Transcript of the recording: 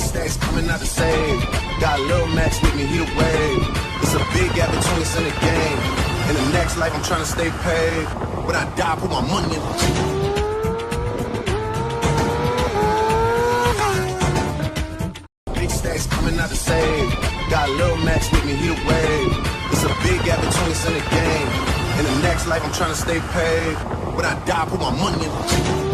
stacks coming out the same. Got a little Max with me, he the wave. It's a big gap between us in the game. In the next life, I'm trying to stay paid. When I die, put my money in. Big stacks coming out the same. Got a little Max with me, he the wave. It's a big gap between us in the game. In the next life, I'm trying to stay paid. When I die, put my money in.